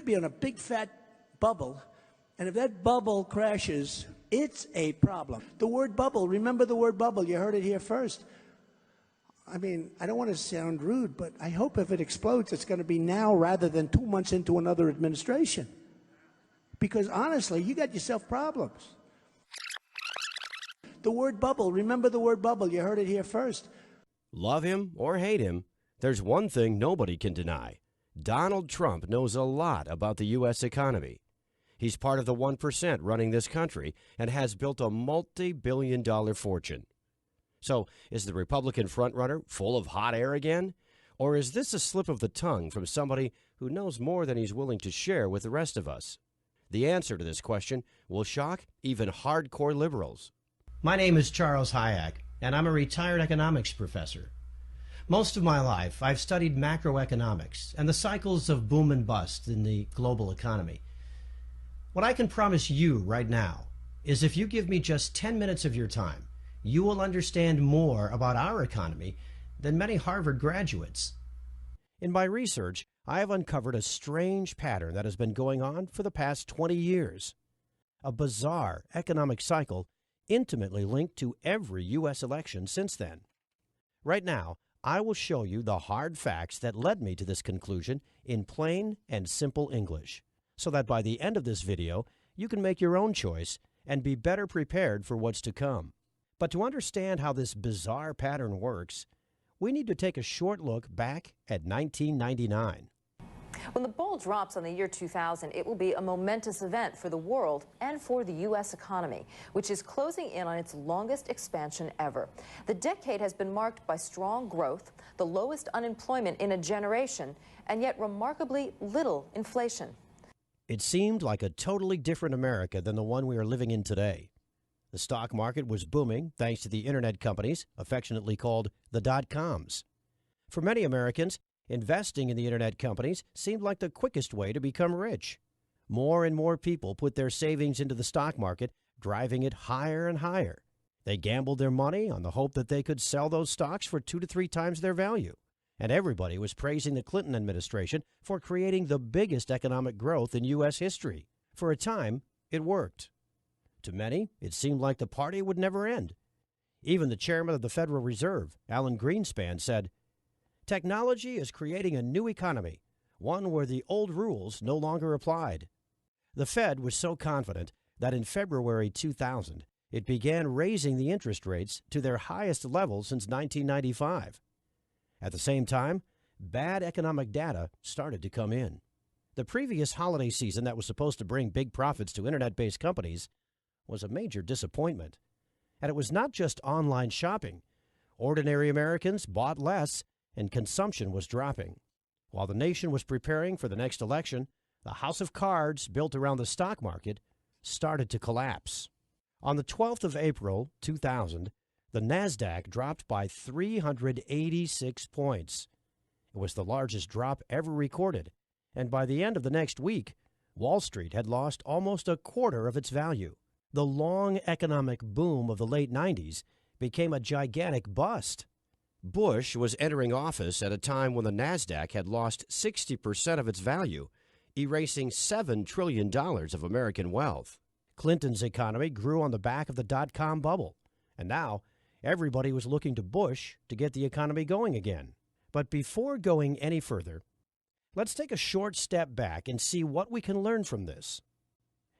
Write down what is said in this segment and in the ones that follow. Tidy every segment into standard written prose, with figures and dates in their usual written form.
could be on a big fat bubble, and if that bubble crashes, it's a problem. The word bubble, remember the word bubble, you heard it here first. I mean, I don't want to sound rude, but I hope if it explodes, it's going to be now rather than 2 months into another administration. Because honestly, you got yourself problems. The word bubble, remember the word bubble, you heard it here first. Love him or hate him, there's one thing nobody can deny. Donald Trump knows a lot about the U.S. economy. He's part of the 1% running this country and has built a multi-billion-dollar fortune. So, is the Republican frontrunner full of hot air again? Or is this a slip of the tongue from somebody who knows more than he's willing to share with the rest of us? The answer to this question will shock even hardcore liberals. My name is Charles Hayek, and I'm a retired economics professor. Most of my life, I've studied macroeconomics and the cycles of boom and bust in the global economy. What I can promise you right now is if you give me just 10 minutes of your time, you will understand more about our economy than many Harvard graduates. In my research, I have uncovered a strange pattern that has been going on for the past 20 years. A bizarre economic cycle intimately linked to every U.S. election since then. Right now, I will show you the hard facts that led me to this conclusion in plain and simple English, so that by the end of this video, you can make your own choice and be better prepared for what's to come. But to understand how this bizarre pattern works, we need to take a short look back at 1999. When the ball drops on the year 2000, it will be a momentous event for the world and for the U.S. economy, which is closing in on its longest expansion ever. The decade has been marked by strong growth, the lowest unemployment in a generation, and yet remarkably little inflation. It seemed like a totally different America than the one we are living in today. The stock market was booming thanks to the internet companies, affectionately called the dot-coms. For many Americans, investing in the internet companies seemed like the quickest way to become rich. More and more people put their savings into the stock market, driving it higher and higher. They gambled their money on the hope that they could sell those stocks for 2 to 3 times their value. And everybody was praising the Clinton administration for creating the biggest economic growth in U.S. history. For a time, it worked. To many, it seemed like the party would never end. Even the chairman of the Federal Reserve, Alan Greenspan, said, "Technology is creating a new economy, one where the old rules no longer applied." The Fed was so confident that in February 2000, it began raising the interest rates to their highest level since 1995. At the same time, bad economic data started to come in. The previous holiday season that was supposed to bring big profits to internet-based companies was a major disappointment. And it was not just online shopping. Ordinary Americans bought less, and consumption was dropping. While the nation was preparing for the next election, the house of cards built around the stock market started to collapse. On the 12th of April, 2000, the NASDAQ dropped by 386 points. It was the largest drop ever recorded, and by the end of the next week, Wall Street had lost almost a quarter of its value. The long economic boom of the late 90s became a gigantic bust. Bush was entering office at a time when the NASDAQ had lost 60% of its value, erasing $7 trillion of American wealth. Clinton's economy grew on the back of the dot-com bubble, and now everybody was looking to Bush to get the economy going again. But before going any further, let's take a short step back and see what we can learn from this.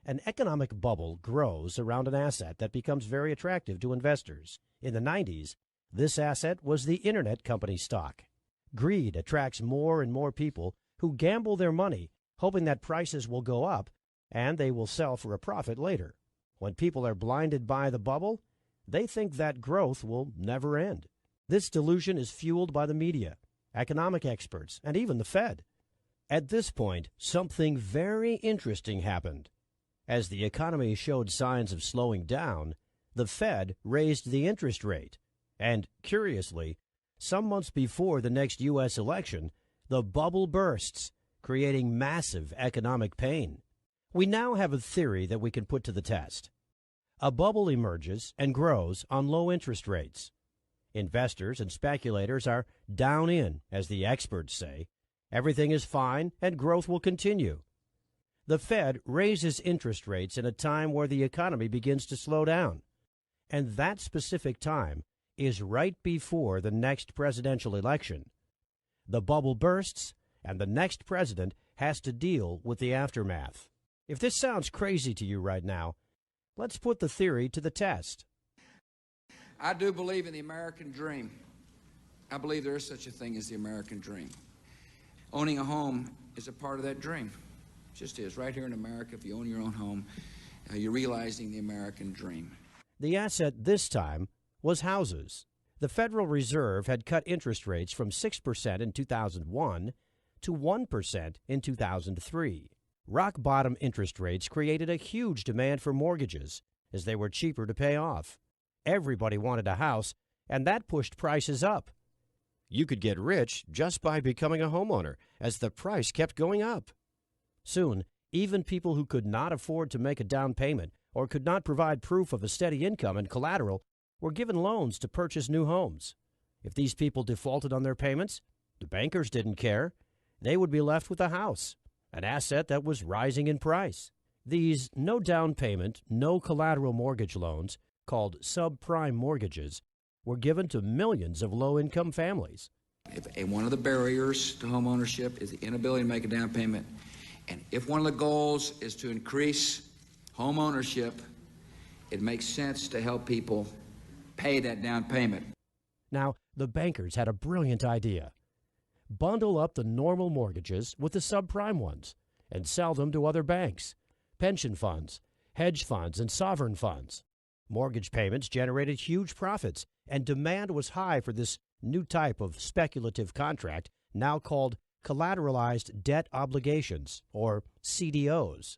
An economic bubble grows around an asset that becomes very attractive to investors. In the 90s, this asset was the internet company stock. Greed attracts more and more people who gamble their money, hoping that prices will go up and they will sell for a profit later. When people are blinded by the bubble, they think that growth will never end. This delusion is fueled by the media, economic experts, and even the Fed. At this point, something very interesting happened. As the economy showed signs of slowing down, the Fed raised the interest rate. And, curiously, some months before the next U.S. election, the bubble bursts, creating massive economic pain. We now have a theory that we can put to the test. A bubble emerges and grows on low interest rates. Investors and speculators are down in, as the experts say. Everything is fine and growth will continue. The Fed raises interest rates in a time where the economy begins to slow down. And that specific time is right before the next presidential election. The bubble bursts, and the next president has to deal with the aftermath. If this sounds crazy to you right now, let's put the theory to the test. I do believe in the American dream. I believe there is such a thing as the American dream. Owning a home is a part of that dream. It just is. Right here in America, if you own your own home, you're realizing the American dream. The asset this time was houses. The Federal Reserve had cut interest rates from 6% in 2001 to 1% in 2003. Rock-bottom interest rates created a huge demand for mortgages, as they were cheaper to pay off. Everybody wanted a house, and that pushed prices up. You could get rich just by becoming a homeowner, as the price kept going up. Soon, even people who could not afford to make a down payment or could not provide proof of a steady income and collateral were given loans to purchase new homes. If these people defaulted on their payments, the bankers didn't care. They would be left with a house, an asset that was rising in price. These no down payment, no collateral mortgage loans, called subprime mortgages, were given to millions of low-income families. If one of the barriers to home ownership is the inability to make a down payment, and if one of the goals is to increase home ownership, it makes sense to help people pay that down payment. Now, the bankers had a brilliant idea. Bundle up the normal mortgages with the subprime ones and sell them to other banks, pension funds, hedge funds, and sovereign funds. Mortgage payments generated huge profits, and demand was high for this new type of speculative contract, now called collateralized debt obligations, or CDOs.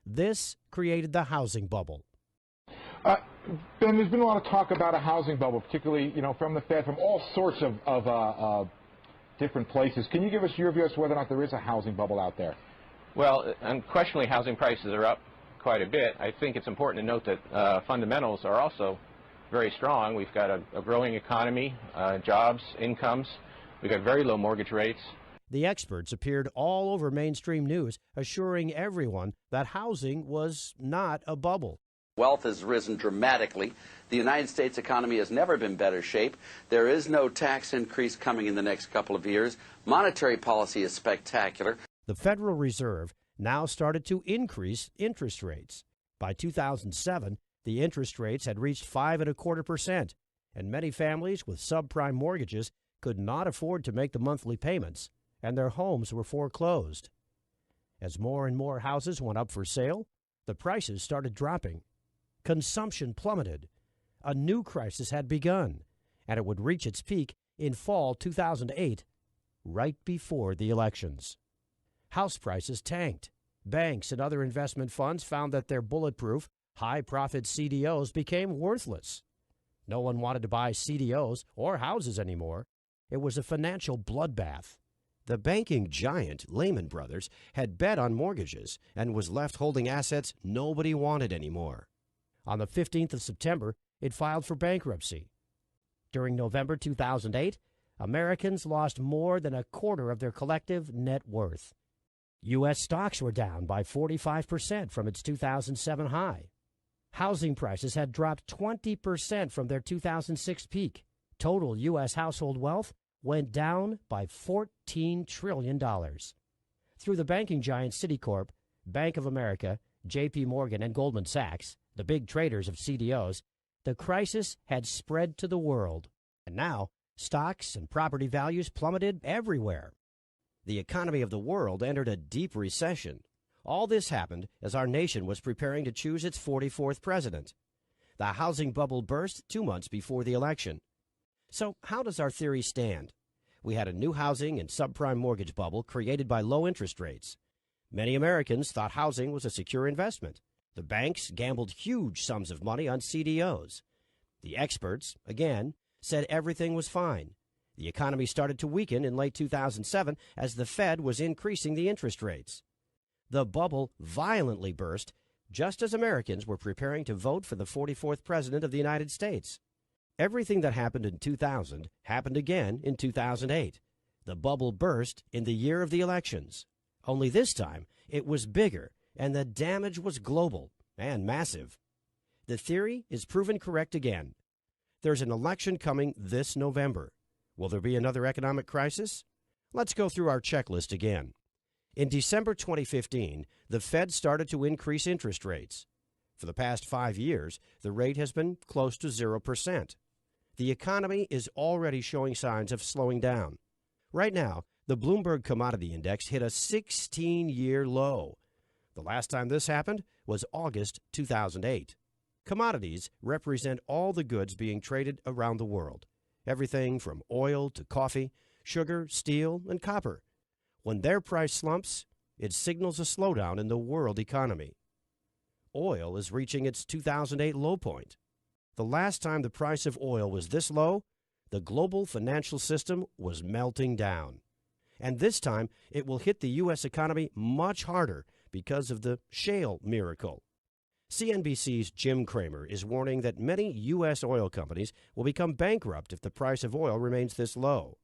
This created the housing bubble. Ben, there's been a lot of talk about a housing bubble, particularly, from the Fed, from all sorts of different places. Can you give us your view as to whether or not there is a housing bubble out there? Well, unquestionably, housing prices are up quite a bit. I think it's important to note that fundamentals are also very strong. We've got a growing economy, jobs, incomes. We've got very low mortgage rates. The experts appeared all over mainstream news, assuring everyone that housing was not a bubble. Wealth has risen dramatically. The United States economy has never been in better shape. There is no tax increase coming in the next couple of years. Monetary policy is spectacular. The Federal Reserve now started to increase interest rates. By 2007, the interest rates had reached 5.25%, and many families with subprime mortgages could not afford to make the monthly payments, and their homes were foreclosed. As more and more houses went up for sale, the prices started dropping. Consumption plummeted. A new crisis had begun, and it would reach its peak in fall 2008, right before the elections. House prices tanked. Banks and other investment funds found that their bulletproof, high-profit CDOs became worthless. No one wanted to buy CDOs or houses anymore. It was a financial bloodbath. The banking giant, Lehman Brothers, had bet on mortgages and was left holding assets nobody wanted anymore. On the 15th of September, it filed for bankruptcy. During November 2008, Americans lost more than a quarter of their collective net worth. U.S. stocks were down by 45% from its 2007 high. Housing prices had dropped 20% from their 2006 peak. Total U.S. household wealth went down by $14 trillion. Through the banking giant Citicorp, Bank of America, J.P. Morgan, and Goldman Sachs, the big traders of CDOs, the crisis had spread to the world. And now, stocks and property values plummeted everywhere. The economy of the world entered a deep recession. All this happened as our nation was preparing to choose its 44th president. The housing bubble burst 2 months before the election. So how does our theory stand? We had a new housing and subprime mortgage bubble created by low interest rates. Many Americans thought housing was a secure investment. The banks gambled huge sums of money on CDOs. The experts, again, said everything was fine. The economy started to weaken in late 2007 as the Fed was increasing the interest rates. The bubble violently burst just as Americans were preparing to vote for the 44th president of the United States. Everything that happened in 2000 happened again in 2008. The bubble burst in the year of the elections. Only this time, it was bigger, and the damage was global and massive. The theory is proven correct again. There's an election coming this November. Will there be another economic crisis? Let's go through our checklist again. In December 2015, the Fed started to increase interest rates. For the past 5 years, the rate has been close to 0%. The economy is already showing signs of slowing down. Right now, the Bloomberg Commodity Index hit a 16-year low. The last time this happened was August 2008. Commodities represent all the goods being traded around the world. Everything from oil to coffee, sugar, steel, and copper. When their price slumps, it signals a slowdown in the world economy. Oil is reaching its 2008 low point. The last time the price of oil was this low, the global financial system was melting down. And this time, it will hit the U.S. economy much harder because of the shale miracle. CNBC's Jim Cramer is warning that many U.S. oil companies will become bankrupt if the price of oil remains this low.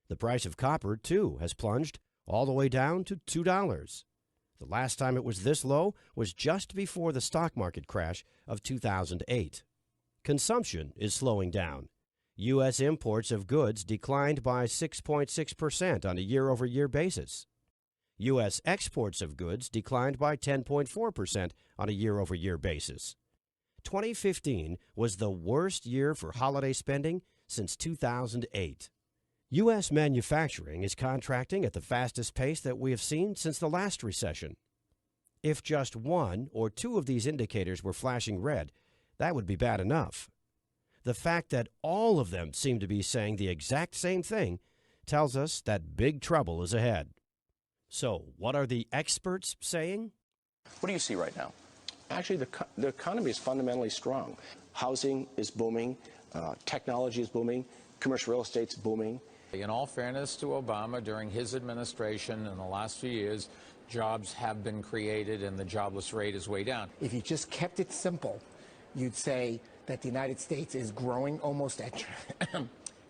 The price of copper, too, has plunged all the way down to $2. The last time it was this low was just before the stock market crash of 2008. Consumption is slowing down. U.S. imports of goods declined by 6.6% on a year-over-year basis. U.S. exports of goods declined by 10.4% on a year-over-year basis. 2015 was the worst year for holiday spending since 2008. U.S. manufacturing is contracting at the fastest pace that we have seen since the last recession. If just one or two of these indicators were flashing red, that would be bad enough. The fact that all of them seem to be saying the exact same thing tells us that big trouble is ahead. So, what are the experts saying? What do you see right now? Actually, the economy is fundamentally strong. Housing is booming. Technology is booming. Commercial real estate's booming. In all fairness to Obama, during his administration in the last few years, jobs have been created and the jobless rate is way down. If you just kept it simple, you'd say that the United States is growing almost at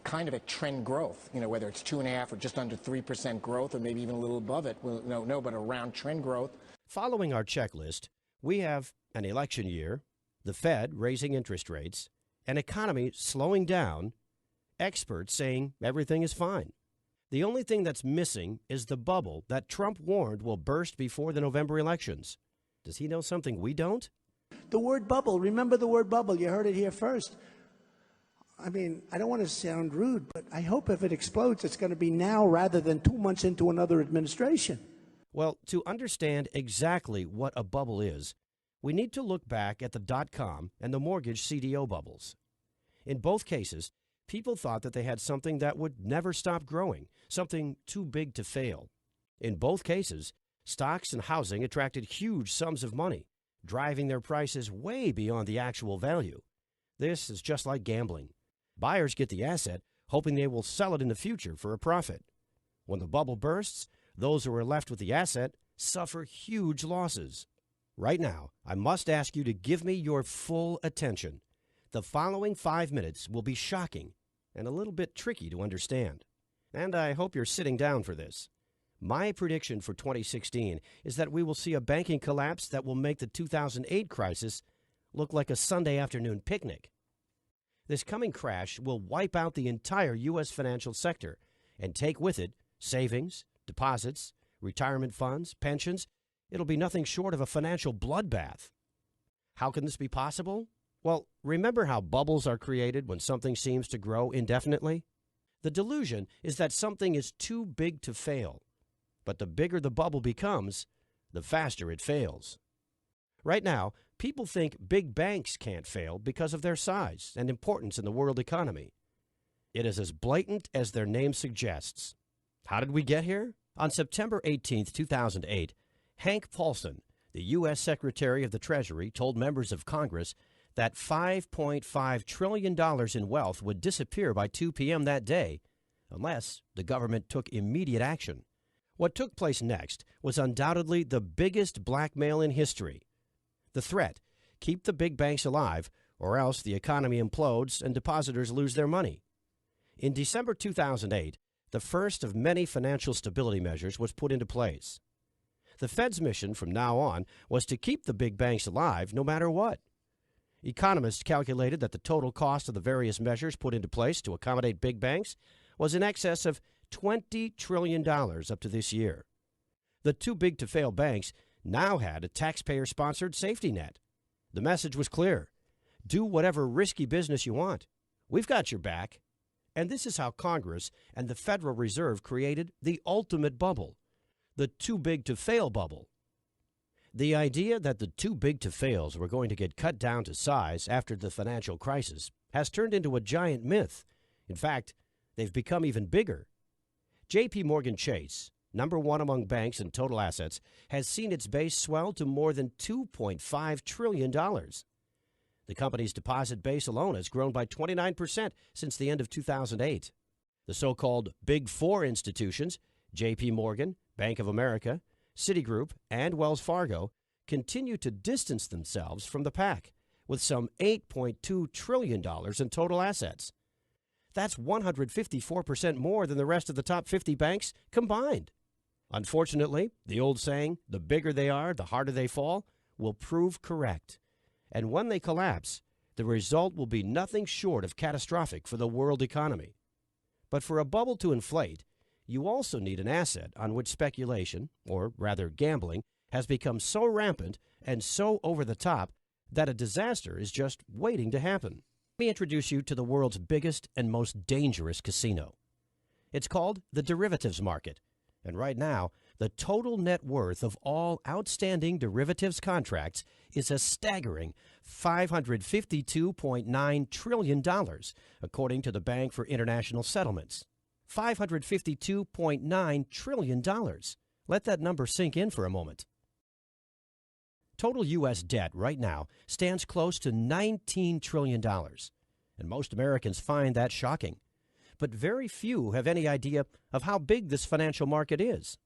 kind of at trend growth, whether it's 2.5 or just under 3% growth or maybe even a little above it. Well, no, but around trend growth. Following our checklist, we have an election year, the Fed raising interest rates, an economy slowing down, experts saying everything is fine. The only thing that's missing is the bubble that Trump warned will burst before the November elections. Does he know something we don't? The word bubble, remember the word bubble. You heard it here first. I mean, I don't want to sound rude, but I hope if it explodes, it's going to be now rather than 2 months into another administration. Well, to understand exactly what a bubble is, we need to look back at the dot-com and the mortgage CDO bubbles. In both cases, people thought that they had something that would never stop growing, something too big to fail. In both cases, stocks and housing attracted huge sums of money, driving their prices way beyond the actual value. This is just like gambling. Buyers get the asset, hoping they will sell it in the future for a profit. When the bubble bursts, those who are left with the asset suffer huge losses. Right now, I must ask you to give me your full attention. The following 5 minutes will be shocking and a little bit tricky to understand. And I hope you're sitting down for this. My prediction for 2016 is that we will see a banking collapse that will make the 2008 crisis look like a Sunday afternoon picnic. This coming crash will wipe out the entire U.S. financial sector and take with it savings, deposits, retirement funds, pensions. It'll be nothing short of a financial bloodbath. How can this be possible? Well, remember how bubbles are created when something seems to grow indefinitely? The delusion is that something is too big to fail. But the bigger the bubble becomes, the faster it fails. Right now, people think big banks can't fail because of their size and importance in the world economy. It is as blatant as their name suggests. How did we get here? On September 18, 2008, Hank Paulson, the U.S. Secretary of the Treasury, told members of Congress that $5.5 trillion in wealth would disappear by 2 p.m. that day unless the government took immediate action. What took place next was undoubtedly the biggest blackmail in history. The threat, keep the big banks alive, or else the economy implodes and depositors lose their money. In December 2008, the first of many financial stability measures was put into place. The Fed's mission from now on was to keep the big banks alive no matter what. Economists calculated that the total cost of the various measures put into place to accommodate big banks was in excess of $20 trillion up to this year. The too big to fail banks now had a taxpayer-sponsored safety net. The message was clear. Do whatever risky business you want. We've got your back. And this is how Congress and the Federal Reserve created the ultimate bubble, the too big to fail bubble. The idea that the too big to fails were going to get cut down to size after the financial crisis has turned into a giant myth. In fact, they've become even bigger. J.P. Morgan Chase, number one among banks in total assets, has seen its base swell to more than $2.5 trillion. The company's deposit base alone has grown by 29% since the end of 2008. The so-called Big Four institutions, J.P. Morgan, Bank of America, Citigroup, and Wells Fargo, continue to distance themselves from the pack, with some $8.2 trillion in total assets. That's 154% more than the rest of the top 50 banks combined. Unfortunately, the old saying, the bigger they are, the harder they fall, will prove correct. And when they collapse, the result will be nothing short of catastrophic for the world economy. But for a bubble to inflate, you also need an asset on which speculation, or rather gambling, has become so rampant and so over the top that a disaster is just waiting to happen. Let me introduce you to the world's biggest and most dangerous casino. It's called the derivatives market, and right now, the total net worth of all outstanding derivatives contracts is a staggering $552.9 trillion, according to the Bank for International Settlements. $552.9 trillion. Let that number sink in for a moment. Total U.S. debt right now stands close to $19 trillion, and most Americans find that shocking. But very few have any idea of how big this financial market is.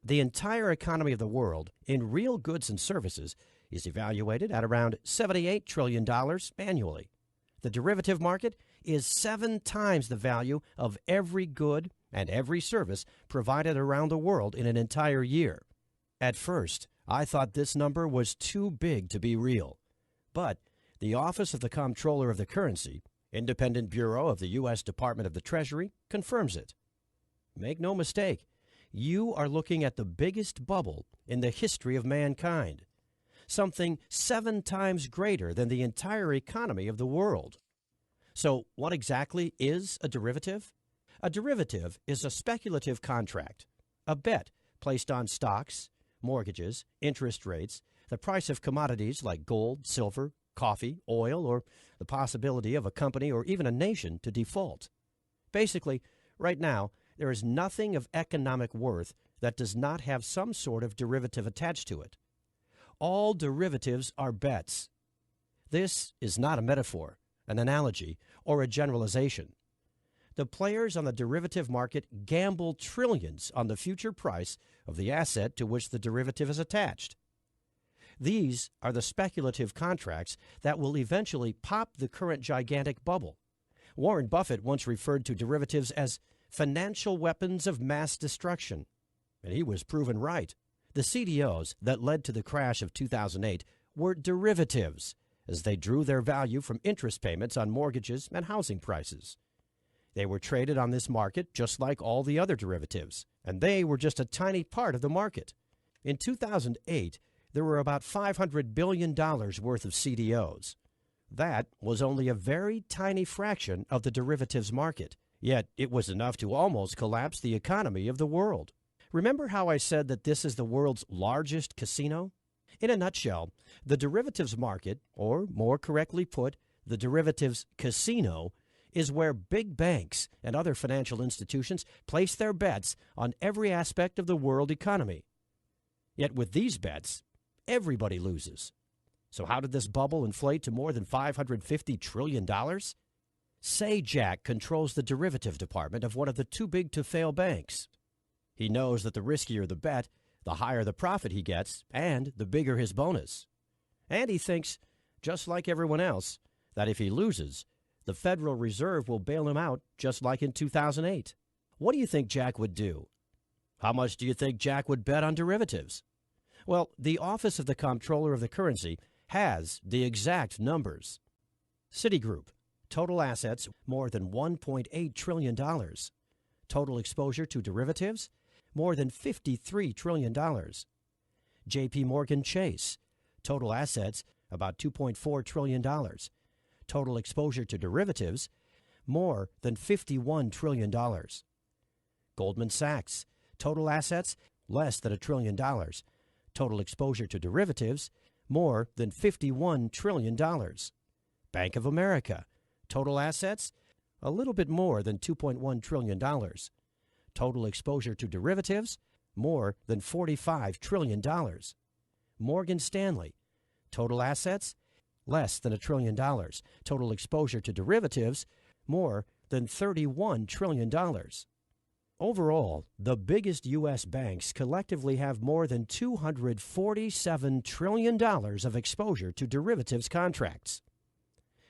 The entire economy of the world in real goods and services is evaluated at around $78 trillion annually. The derivative market is 7 times the value of every good and every service provided around the world in an entire year. At first, I thought this number was too big to be real. But the Office of the Comptroller of the Currency, independent bureau of the U.S. Department of the Treasury, confirms it. Make no mistake, you are looking at the biggest bubble in the history of mankind, something 7 times greater than the entire economy of the world. So what exactly is a derivative? A derivative is a speculative contract, a bet placed on stocks, mortgages, interest rates, the price of commodities like gold, silver, coffee, oil, or the possibility of a company or even a nation to default. Basically, right now, there is nothing of economic worth that does not have some sort of derivative attached to it. All derivatives are bets. This is not a metaphor, an analogy, or a generalization. The players on the derivative market gamble trillions on the future price of the asset to which the derivative is attached. These are the speculative contracts that will eventually pop the current gigantic bubble. Warren Buffett once referred to derivatives as financial weapons of mass destruction, and he was proven right. The CDOs that led to the crash of 2008 were derivatives, as they drew their value from interest payments on mortgages and housing prices. They were traded on this market just like all the other derivatives, and they were just a tiny part of the market. In 2008, there were about $500 billion worth of CDOs. That was only a very tiny fraction of the derivatives market, yet it was enough to almost collapse the economy of the world. Remember how I said that this is the world's largest casino? In a nutshell, the derivatives market, or more correctly put, the derivatives casino, is where big banks and other financial institutions place their bets on every aspect of the world economy. Yet with these bets, everybody loses. So how did this bubble inflate to more than $550 trillion? Say Jack controls the derivative department of one of the too-big-to-fail banks. He knows that the riskier the bet, the higher the profit he gets, and the bigger his bonus. And he thinks, just like everyone else, that if he loses, the Federal Reserve will bail him out just like in 2008. What do you think Jack would do? How much do you think Jack would bet on derivatives? Well, the Office of the Comptroller of the Currency has the exact numbers. Citigroup, total assets more than $1.8 trillion. Total exposure to derivatives, more than $53 trillion. J.P. Morgan Chase, total assets about $2.4 trillion. Total exposure to derivatives, more than $51 trillion. Goldman Sachs, total assets less than $1 trillion. Total exposure to derivatives, more than $51 trillion. Bank of America, total assets a little bit more than $2.1 trillion. Total exposure to derivatives, more than $45 trillion. Morgan Stanley, total assets less than $1 trillion. Total exposure to derivatives, more than $31 trillion. Overall, the biggest U.S. banks collectively have more than $247 trillion of exposure to derivatives contracts.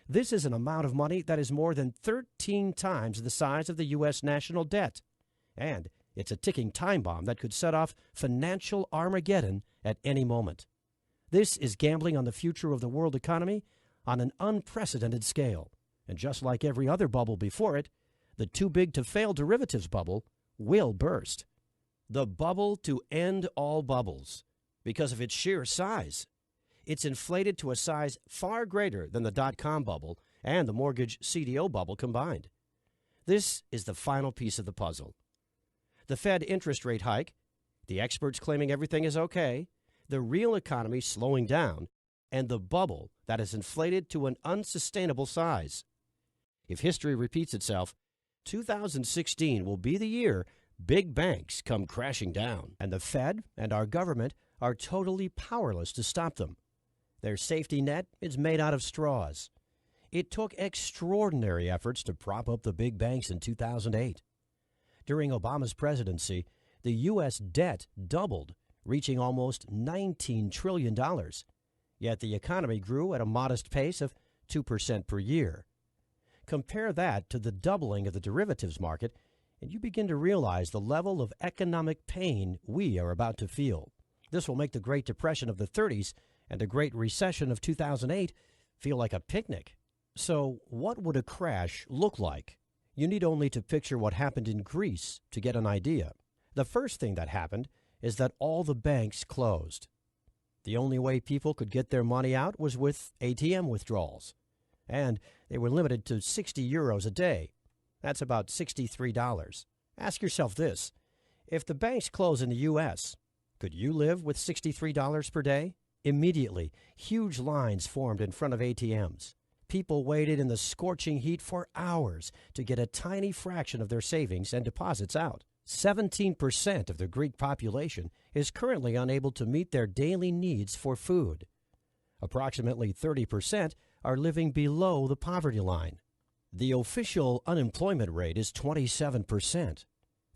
This is an amount of money that is more than 13 times the size of the U.S. national debt. And it's a ticking time bomb that could set off financial Armageddon at any moment. This is gambling on the future of the world economy on an unprecedented scale. And just like every other bubble before it, the too-big-to-fail derivatives bubble will burst. The bubble to end all bubbles because of its sheer size. It's inflated to a size far greater than the dot-com bubble and the mortgage CDO bubble combined. This is the final piece of the puzzle. The Fed interest rate hike, the experts claiming everything is okay, the real economy slowing down, and the bubble that is inflated to an unsustainable size. If history repeats itself, 2016 will be the year big banks come crashing down, and the Fed and our government are totally powerless to stop them. Their safety net is made out of straws. It took extraordinary efforts to prop up the big banks in 2008. During Obama's presidency, the U.S. debt doubled, reaching almost $19 trillion. Yet the economy grew at a modest pace of 2% per year. Compare that to the doubling of the derivatives market, and you begin to realize the level of economic pain we are about to feel. This will make the Great Depression of the 30s and the Great Recession of 2008 feel like a picnic. So what would a crash look like? You need only to picture what happened in Greece to get an idea. The first thing that happened is that all the banks closed. The only way people could get their money out was with ATM withdrawals. And they were limited to 60 euros a day. That's about $63. Ask yourself this. If the banks close in the U.S., could you live with $63 per day? Immediately, huge lines formed in front of ATMs. People waited in the scorching heat for hours to get a tiny fraction of their savings and deposits out. 17% of the Greek population is currently unable to meet their daily needs for food. Approximately 30% are living below the poverty line. The official unemployment rate is 27%,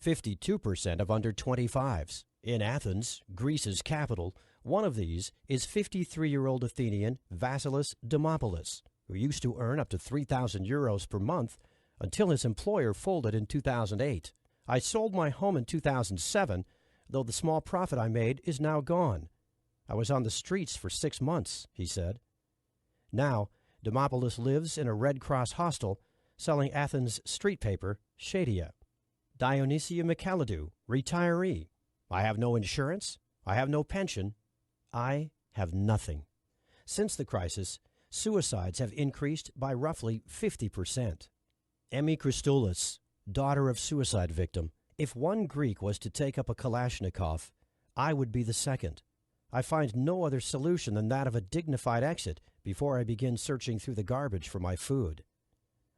52% of under 25s. In Athens, Greece's capital, one of these is 53-year-old Athenian Vasilis Dimopoulos, who used to earn up to 3,000 euros per month until his employer folded in 2008. I sold my home in 2007, though the small profit I made is now gone. I was on the streets for 6 months, he said. Now, Dimopoulos lives in a Red Cross hostel selling Athens street paper, Shadia. Dionysia Michalidou, retiree. I have no insurance. I have no pension. I have nothing. Since the crisis, suicides have increased by roughly 50%. Emmy Christoulis, daughter of suicide victim. If one Greek was to take up a Kalashnikov, I would be the second. I find no other solution than that of a dignified exit before I begin searching through the garbage for my food.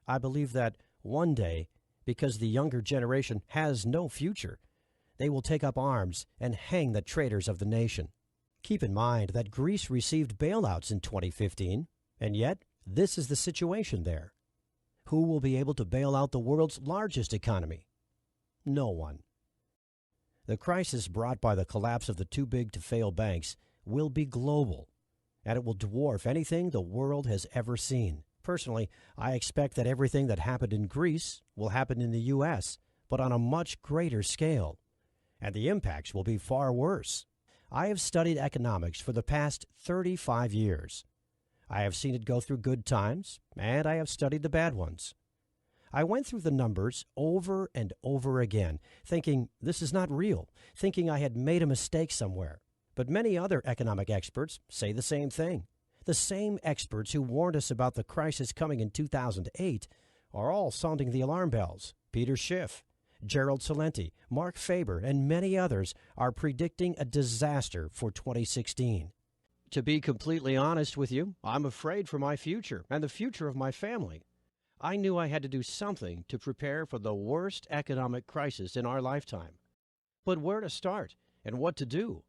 I believe that one day, because the younger generation has no future, they will take up arms and hang the traitors of the nation. Keep in mind that Greece received bailouts in 2015, and yet this is the situation there. Who will be able to bail out the world's largest economy? No one. The crisis brought by the collapse of the too-big-to-fail banks will be global, and it will dwarf anything the world has ever seen. Personally, I expect that everything that happened in Greece will happen in the U.S., but on a much greater scale, and the impacts will be far worse. I have studied economics for the past 35 years. I have seen it go through good times, and I have studied the bad ones. I went through the numbers over and over again, thinking this is not real, thinking I had made a mistake somewhere. But many other economic experts say the same thing. The same experts who warned us about the crisis coming in 2008 are all sounding the alarm bells. Peter Schiff, Gerald Celente, Mark Faber, and many others are predicting a disaster for 2016. To be completely honest with you, I'm afraid for my future and the future of my family. I knew I had to do something to prepare for the worst economic crisis in our lifetime. But where to start and what to do?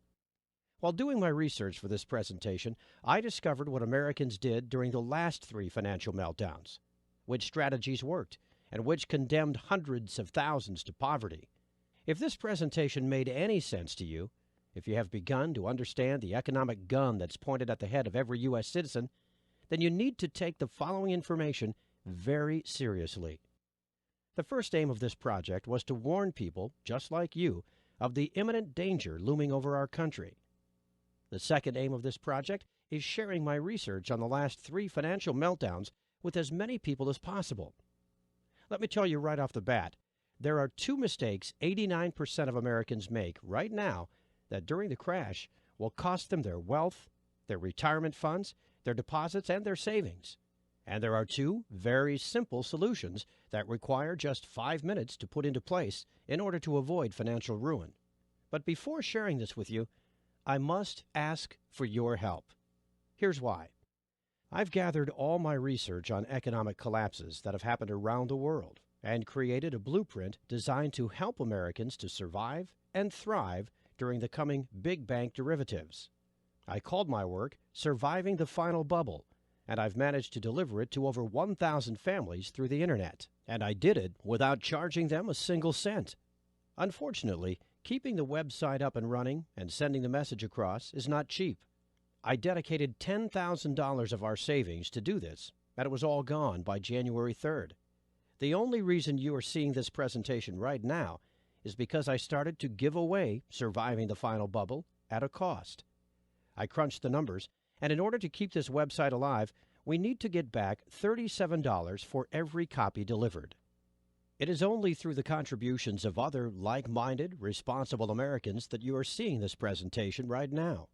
While doing my research for this presentation, I discovered what Americans did during the last 3 financial meltdowns, which strategies worked, and which condemned hundreds of thousands to poverty. If this presentation made any sense to you, if you have begun to understand the economic gun that's pointed at the head of every U.S. citizen, then you need to take the following information very seriously. The first aim of this project was to warn people, just like you, of the imminent danger looming over our country. The second aim of this project is sharing my research on the last 3 financial meltdowns with as many people as possible. Let me tell you right off the bat, there are 2 mistakes 89% of Americans make right now that during the crash will cost them their wealth, their retirement funds, their deposits, and their savings. And there are 2 very simple solutions that require just 5 minutes to put into place in order to avoid financial ruin. But before sharing this with you, I must ask for your help. Here's why. I've gathered all my research on economic collapses that have happened around the world and created a blueprint designed to help Americans to survive and thrive during the coming big bank derivatives. I called my work Surviving the Final Bubble, and I've managed to deliver it to over 1,000 families through the internet. And I did it without charging them a single cent. Unfortunately, keeping the website up and running and sending the message across is not cheap. I dedicated $10,000 of our savings to do this, and it was all gone by January 3rd. The only reason you are seeing this presentation right now is because I started to give away Surviving the Final Bubble at a cost. I crunched the numbers, and in order to keep this website alive, we need to get back $37 for every copy delivered. It is only through the contributions of other like-minded, responsible Americans that you are seeing this presentation right now.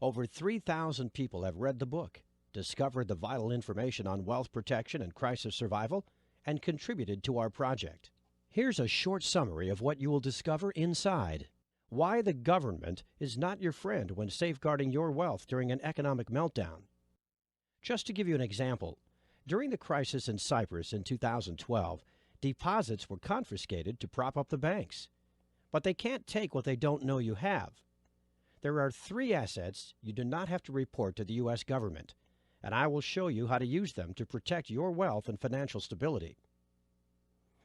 Over 3,000 people have read the book, discovered the vital information on wealth protection and crisis survival, and contributed to our project. Here's a short summary of what you will discover inside. Why the government is not your friend when safeguarding your wealth during an economic meltdown. Just to give you an example, during the crisis in Cyprus in 2012, deposits were confiscated to prop up the banks. But they can't take what they don't know you have. There are 3 assets you do not have to report to the U.S. government, and I will show you how to use them to protect your wealth and financial stability.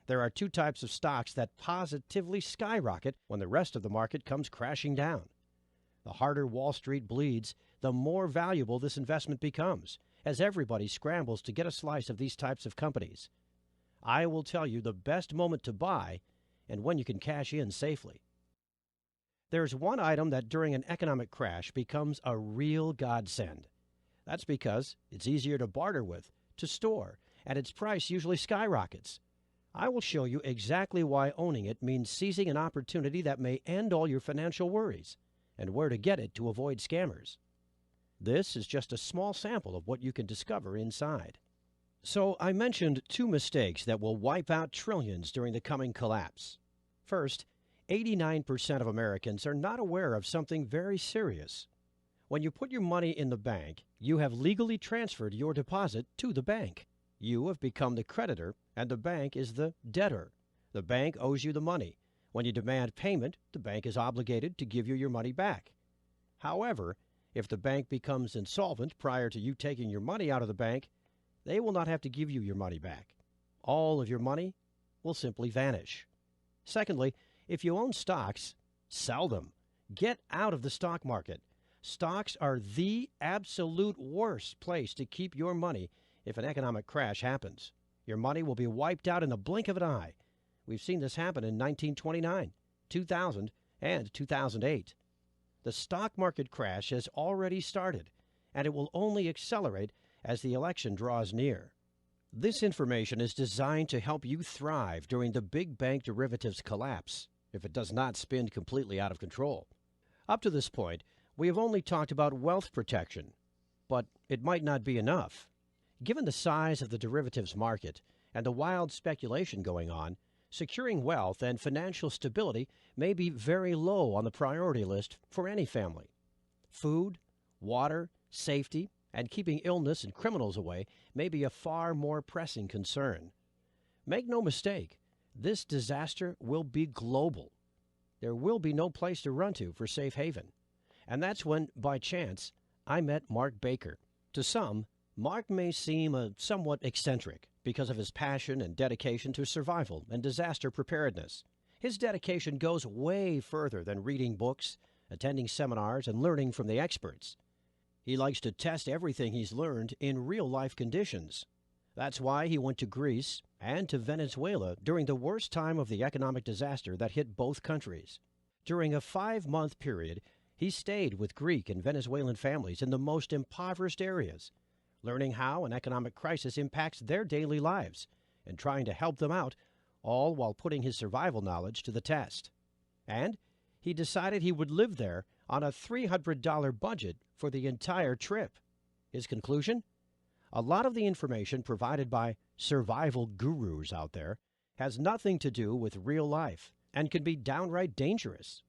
There are 2 types of stocks that positively skyrocket when the rest of the market comes crashing down. The harder Wall Street bleeds, the more valuable this investment becomes, as everybody scrambles to get a slice of these types of companies. I will tell you the best moment to buy and when you can cash in safely. There's one item that during an economic crash becomes a real godsend. That's because it's easier to barter with, to store, and its price usually skyrockets. I will show you exactly why owning it means seizing an opportunity that may end all your financial worries, and where to get it to avoid scammers. This is just a small sample of what you can discover inside. So I mentioned 2 mistakes that will wipe out trillions during the coming collapse. First, 89% of Americans are not aware of something very serious. When you put your money in the bank, you have legally transferred your deposit to the bank. You have become the creditor, and the bank is the debtor. The bank owes you the money. When you demand payment, the bank is obligated to give you your money back. However, if the bank becomes insolvent prior to you taking your money out of the bank, they will not have to give you your money back. All of your money will simply vanish. Secondly, if you own stocks, sell them. Get out of the stock market. Stocks are the absolute worst place to keep your money if an economic crash happens. Your money will be wiped out in the blink of an eye. We've seen this happen in 1929, 2000, and 2008. The stock market crash has already started, and it will only accelerate as the election draws near. This information is designed to help you thrive during the big bank derivatives collapse, if it does not spin completely out of control. Up to this point, we have only talked about wealth protection, but it might not be enough. Given the size of the derivatives market and the wild speculation going on, securing wealth and financial stability may be very low on the priority list for any family. Food, water, safety, and keeping illness and criminals away may be a far more pressing concern. Make no mistake, this disaster will be global. There will be no place to run to for safe haven. And that's when, by chance, I met Mark Baker. To some, Mark may seem somewhat eccentric because of his passion and dedication to survival and disaster preparedness. His dedication goes way further than reading books, attending seminars, and learning from the experts. He likes to test everything he's learned in real-life conditions. That's why he went to Greece and to Venezuela during the worst time of the economic disaster that hit both countries. During a 5-month period, he stayed with Greek and Venezuelan families in the most impoverished areas, learning how an economic crisis impacts their daily lives and trying to help them out, all while putting his survival knowledge to the test. And he decided he would live there on a $300 budget for the entire trip. His conclusion? A lot of the information provided by survival gurus out there has nothing to do with real life and can be downright dangerous.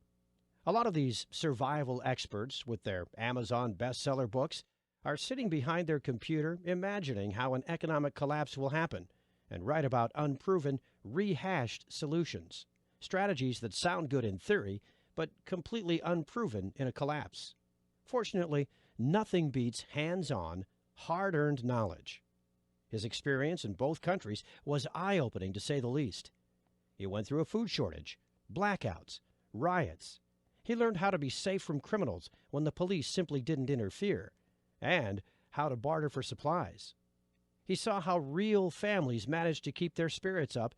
A lot of these survival experts with their Amazon bestseller books are sitting behind their computer imagining how an economic collapse will happen and write about unproven, rehashed solutions, strategies that sound good in theory but completely unproven in a collapse. Fortunately, nothing beats hands-on, hard-earned knowledge. His experience in both countries was eye-opening, to say the least. He went through a food shortage, blackouts, riots. He learned how to be safe from criminals when the police simply didn't interfere, and how to barter for supplies. He saw how real families managed to keep their spirits up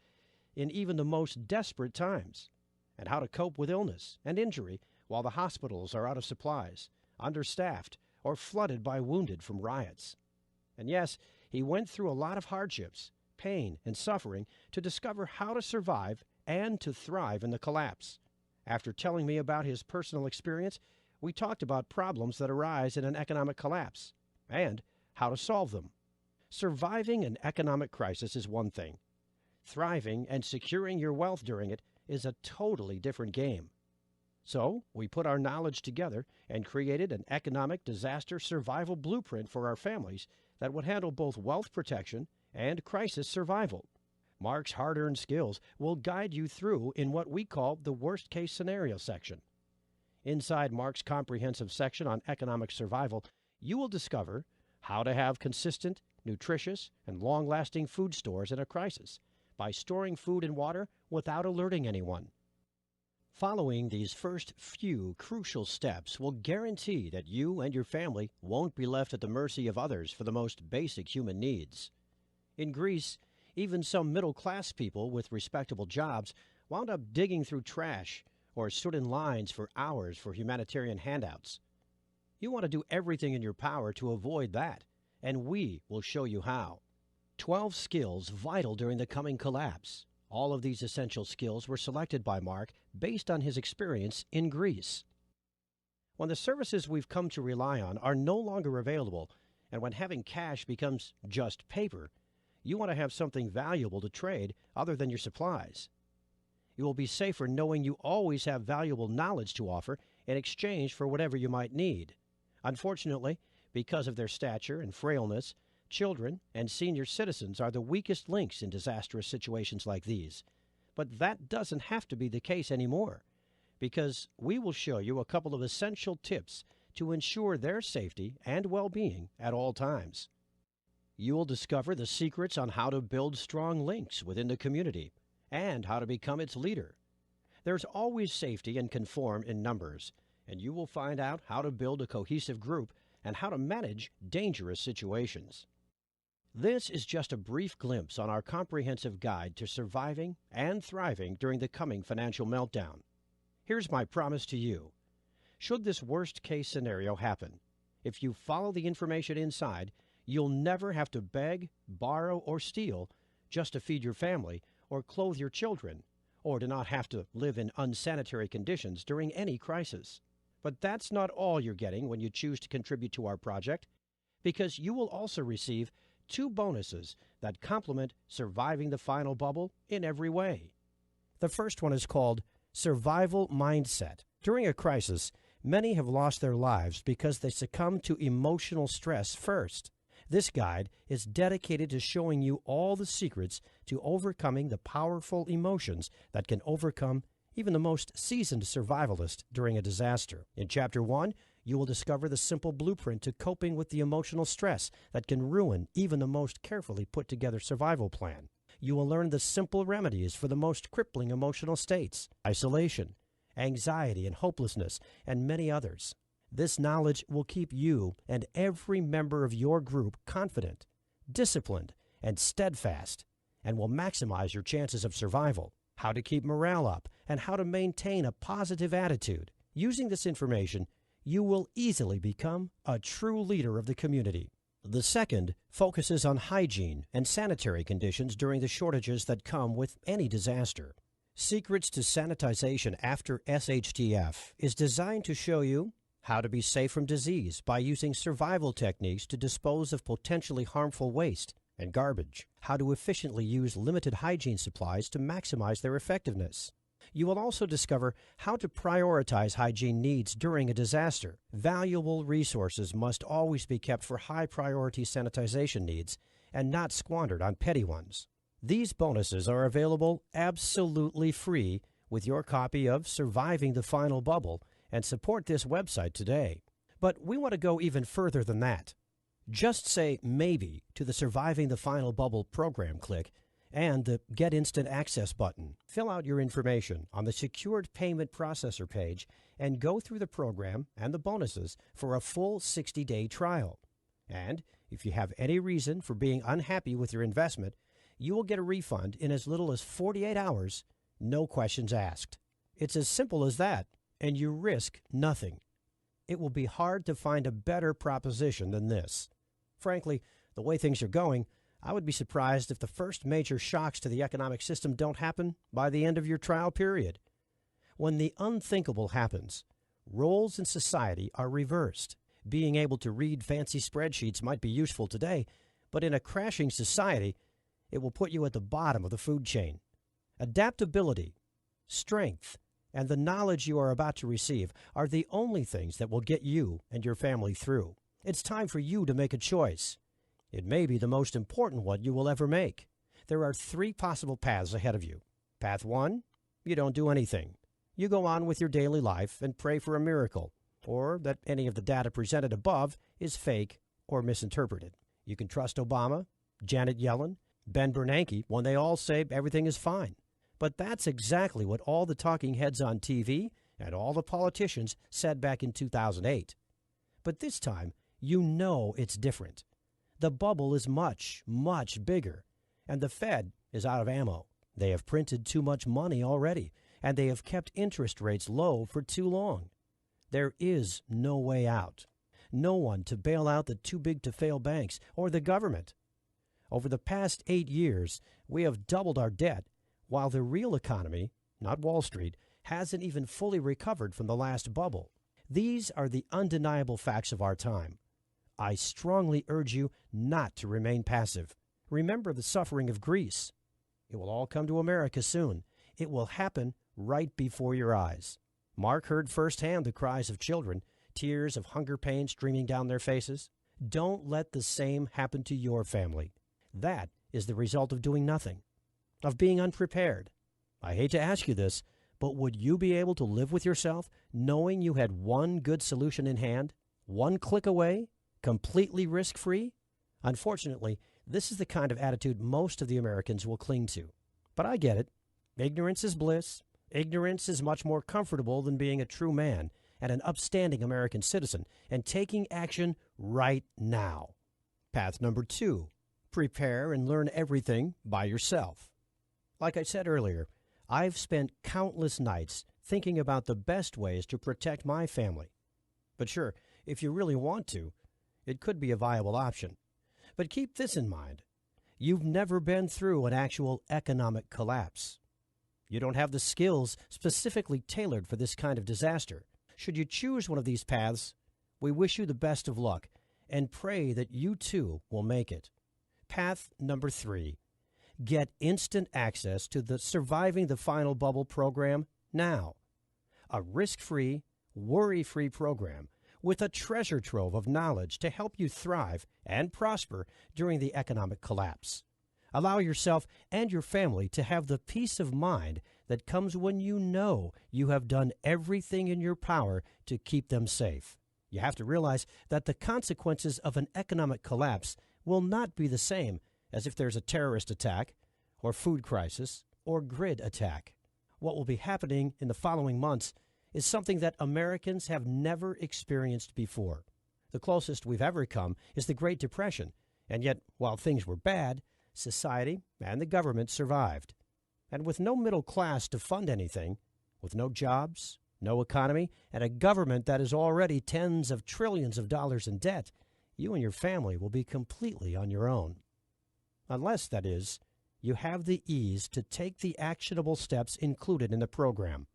in even the most desperate times, and how to cope with illness and injury while the hospitals are out of supplies, understaffed, or flooded by wounded from riots. And yes, he went through a lot of hardships, pain, and suffering to discover how to survive and to thrive in the collapse. After telling me about his personal experience, we talked about problems that arise in an economic collapse and how to solve them. Surviving an economic crisis is one thing. Thriving and securing your wealth during it is a totally different game. So we put our knowledge together and created an economic disaster survival blueprint for our families that would handle both wealth protection and crisis survival. Mark's hard-earned skills will guide you through in what we call the worst-case scenario section. Inside Mark's comprehensive section on economic survival, you will discover how to have consistent, nutritious, and long-lasting food stores in a crisis by storing food and water without alerting anyone. Following these first few crucial steps will guarantee that you and your family won't be left at the mercy of others for the most basic human needs. In Greece, even some middle-class people with respectable jobs wound up digging through trash or stood in lines for hours for humanitarian handouts. You want to do everything in your power to avoid that, and we will show you how. 12 skills vital during the coming collapse. All of these essential skills were selected by Mark based on his experience in Greece. When the services we've come to rely on are no longer available, and when having cash becomes just paper, you want to have something valuable to trade other than your supplies. You will be safer knowing you always have valuable knowledge to offer in exchange for whatever you might need. Unfortunately, because of their stature and frailness, children and senior citizens are the weakest links in disastrous situations like these. But that doesn't have to be the case anymore, because we will show you a couple of essential tips to ensure their safety and well-being at all times. You will discover the secrets on how to build strong links within the community and how to become its leader. There's always safety and conform in numbers, and you will find out how to build a cohesive group and how to manage dangerous situations. This is just a brief glimpse on our comprehensive guide to surviving and thriving during the coming financial meltdown. Here's my promise to you. Should this worst-case scenario happen, if you follow the information inside, you'll never have to beg, borrow, or steal just to feed your family or clothe your children, or to not have to live in unsanitary conditions during any crisis. But that's not all you're getting when you choose to contribute to our project, because you will also receive 2 bonuses that complement surviving the final bubble in every way. The first one is called Survival Mindset. During a crisis, many have lost their lives because they succumbed to emotional stress first. This guide is dedicated to showing you all the secrets to overcoming the powerful emotions that can overcome even the most seasoned survivalist during a disaster. In Chapter 1, you will discover the simple blueprint to coping with the emotional stress that can ruin even the most carefully put together survival plan. You will learn the simple remedies for the most crippling emotional states: isolation, anxiety and hopelessness, and many others. This knowledge will keep you and every member of your group confident, disciplined, and steadfast, and will maximize your chances of survival. How to keep morale up, and how to maintain a positive attitude. Using this information, you will easily become a true leader of the community. The second focuses on hygiene and sanitary conditions during the shortages that come with any disaster. Secrets to Sanitization After SHTF is designed to show you how to be safe from disease by using survival techniques to dispose of potentially harmful waste and garbage, how to efficiently use limited hygiene supplies to maximize their effectiveness. You will also discover how to prioritize hygiene needs during a disaster. Valuable resources must always be kept for high-priority sanitization needs and not squandered on petty ones. These bonuses are available absolutely free with your copy of Surviving the Final Bubble, and support this website today. But we want to go even further than that. Just say maybe to the Surviving the Final Bubble program click and the Get Instant Access button. Fill out your information on the Secured Payment Processor page and go through the program and the bonuses for a full 60-day trial. And if you have any reason for being unhappy with your investment, you will get a refund in as little as 48 hours, no questions asked. It's as simple as that, and you risk nothing. It will be hard to find a better proposition than this. Frankly, the way things are going, I would be surprised if the first major shocks to the economic system don't happen by the end of your trial period. When the unthinkable happens, roles in society are reversed. Being able to read fancy spreadsheets might be useful today, but in a crashing society, it will put you at the bottom of the food chain. Adaptability, strength, and the knowledge you are about to receive are the only things that will get you and your family through. It's time for you to make a choice. It may be the most important one you will ever make. There are 3 possible paths ahead of you. Path 1, you don't do anything. You go on with your daily life and pray for a miracle, or that any of the data presented above is fake or misinterpreted. You can trust Obama, Janet Yellen, Ben Bernanke when they all say everything is fine. But that's exactly what all the talking heads on TV and all the politicians said back in 2008. But this time, you know it's different. The bubble is much, much bigger, and the Fed is out of ammo. They have printed too much money already, and they have kept interest rates low for too long. There is no way out. No one to bail out the too-big-to-fail banks or the government. Over the past 8 years, we have doubled our debt, while the real economy, not Wall Street, hasn't even fully recovered from the last bubble. These are the undeniable facts of our time. I strongly urge you not to remain passive. Remember the suffering of Greece. It will all come to America soon. It will happen right before your eyes. Mark heard firsthand the cries of children, tears of hunger pain streaming down their faces. Don't let the same happen to your family. That is the result of doing nothing, of being unprepared. I hate to ask you this, but would you be able to live with yourself knowing you had one good solution in hand, one click away, completely risk-free? Unfortunately, this is the kind of attitude most of the Americans will cling to. But I get it. Ignorance is bliss. Ignorance is much more comfortable than being a true man and an upstanding American citizen and taking action right now. Path number 2, prepare and learn everything by yourself. Like I said earlier, I've spent countless nights thinking about the best ways to protect my family. But sure, if you really want to, it could be a viable option. But keep this in mind. You've never been through an actual economic collapse. You don't have the skills specifically tailored for this kind of disaster. Should you choose one of these paths, we wish you the best of luck and pray that you too will make it. Path number 3. Get instant access to the Surviving the Final Bubble program now. A risk-free, worry-free program with a treasure trove of knowledge to help you thrive and prosper during the economic collapse. Allow yourself and your family to have the peace of mind that comes when you know you have done everything in your power to keep them safe. You have to realize that the consequences of an economic collapse will not be the same as if there's a terrorist attack or food crisis or grid attack. What will be happening in the following months is something that Americans have never experienced before. The closest we've ever come is the Great Depression, and yet, while things were bad, society and the government survived. And with no middle class to fund anything, with no jobs, no economy, and a government that is already tens of trillions of dollars in debt, you and your family will be completely on your own. Unless, that is, you have the ease to take the actionable steps included in the program,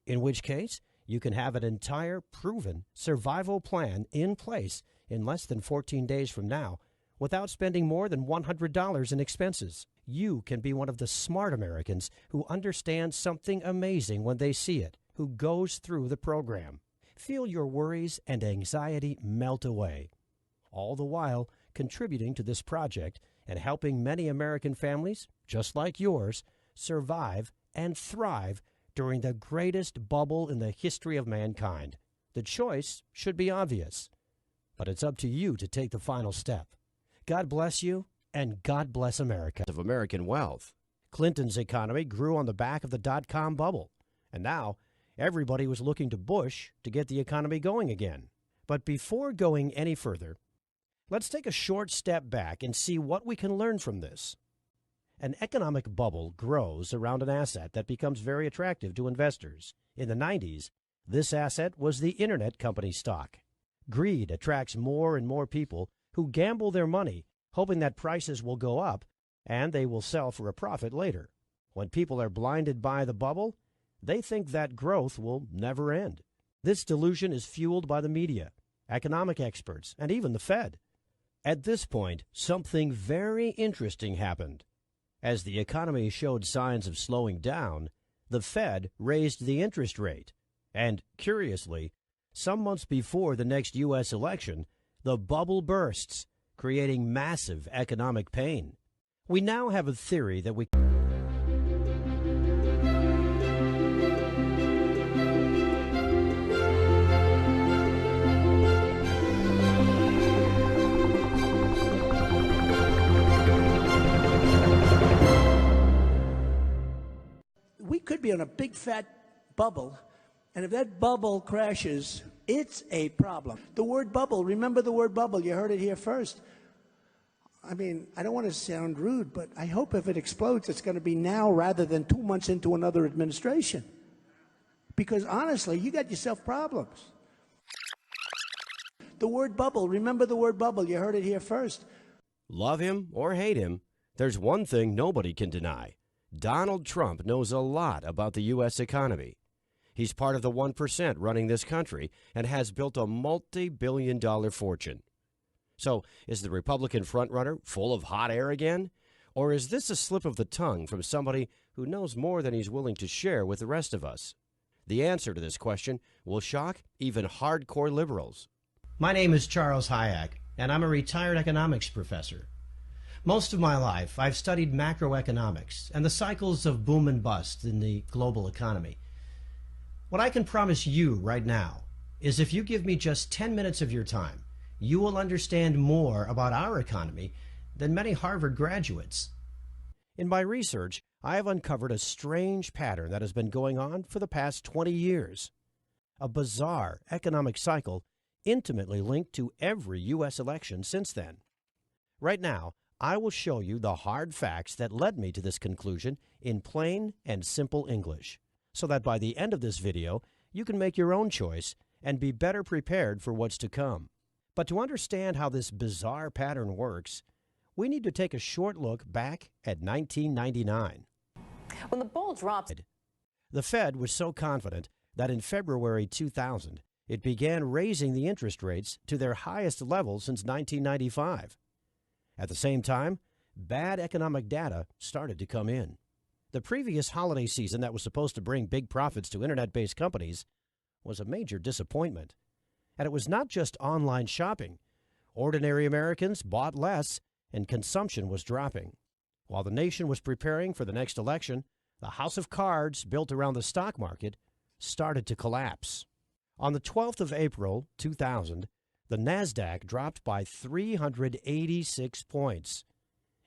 in which case you can have an entire proven survival plan in place in less than 14 days from now without spending more than $100 in expenses. You can be one of the smart Americans who understands something amazing when they see it, who goes through the program. Feel your worries and anxiety melt away, all the while contributing to this project and helping many American families, just like yours, survive and thrive during the greatest bubble in the history of mankind. The choice should be obvious, but it's up to you to take the final step. God bless you, and God bless America. Of American wealth. Clinton's economy grew on the back of the dot-com bubble, and now everybody was looking to Bush to get the economy going again. But before going any further, let's take a short step back and see what we can learn from this. An economic bubble grows around an asset that becomes very attractive to investors. In the 90s, this asset was the internet company stock. Greed attracts more and more people who gamble their money, hoping that prices will go up and they will sell for a profit later. When people are blinded by the bubble, they think that growth will never end. This delusion is fueled by the media, economic experts, and even the Fed. At this point, something very interesting happened. As the economy showed signs of slowing down, the Fed raised the interest rate. And, curiously, some months before the next U.S. election, the bubble bursts, creating massive economic pain. We now have a theory that we could be on a big fat bubble, and if that bubble crashes, it's a problem. The word bubble, remember the word bubble, you heard it here first. I mean, I don't want to sound rude, but I hope if it explodes, it's going to be now rather than 2 months into another administration. Because honestly, you got yourself problems. The word bubble, remember the word bubble, you heard it here first. Love him or hate him, there's one thing nobody can deny. Donald Trump knows a lot about the U.S. economy. He's part of the 1% running this country and has built a multi-billion-dollar fortune. So, is the Republican frontrunner full of hot air again? Or is this a slip of the tongue from somebody who knows more than he's willing to share with the rest of us? The answer to this question will shock even hardcore liberals. My name is Charles Hayek, and I'm a retired economics professor. Most of my life, I've studied macroeconomics and the cycles of boom and bust in the global economy. What I can promise you right now is if you give me just 10 minutes of your time, you will understand more about our economy than many Harvard graduates. In my research, I have uncovered a strange pattern that has been going on for the past 20 years. A bizarre economic cycle intimately linked to every U.S. election since then. Right now, I will show you the hard facts that led me to this conclusion in plain and simple English. so that by the end of this video, you can make your own choice and be better prepared for what's to come. But to understand how this bizarre pattern works, we need to take a short look back at 1999. When the bull drops, the Fed was so confident that in February 2000, it began raising the interest rates to their highest level since 1995. At the same time, bad economic data started to come in. The previous holiday season that was supposed to bring big profits to internet-based companies was a major disappointment. And it was not just online shopping. Ordinary Americans bought less and consumption was dropping. While the nation was preparing for the next election, the house of cards built around the stock market started to collapse. On the 12th of April, 2000, the NASDAQ dropped by 386 points.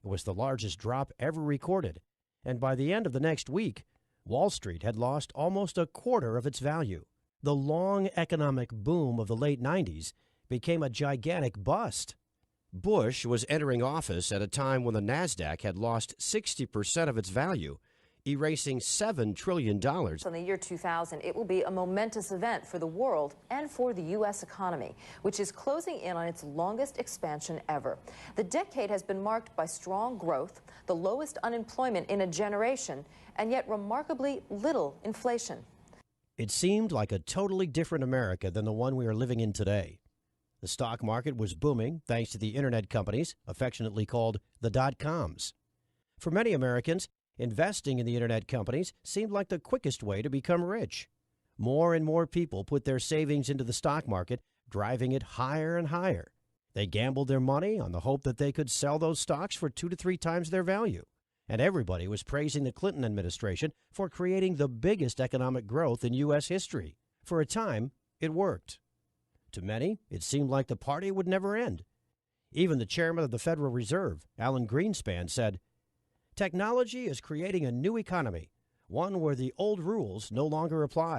It was the largest drop ever recorded, and by the end of the next week, Wall Street had lost almost a quarter of its value. The long economic boom of the late 90s became a gigantic bust. Bush was entering office at a time when the NASDAQ had lost 60% of its value, erasing $7 trillion. In the year 2000, it will be a momentous event for the world and for the U.S. economy, which is closing in on its longest expansion ever. The decade has been marked by strong growth, the lowest unemployment in a generation, and yet remarkably little inflation. It seemed like a totally different America than the one we are living in today. The stock market was booming thanks to the internet companies, affectionately called the dot-coms. For many Americans, investing in the internet companies seemed like the quickest way to become rich. More and more people put their savings into the stock market, driving it higher and higher. They gambled their money on the hope that they could sell those stocks for 2 to 3 times their value. And everybody was praising the Clinton administration for creating the biggest economic growth in U.S. history. For a time, it worked. To many, it seemed like the party would never end. Even the chairman of the Federal Reserve, Alan Greenspan, said, "Technology is creating a new economy, one where the old rules no longer apply."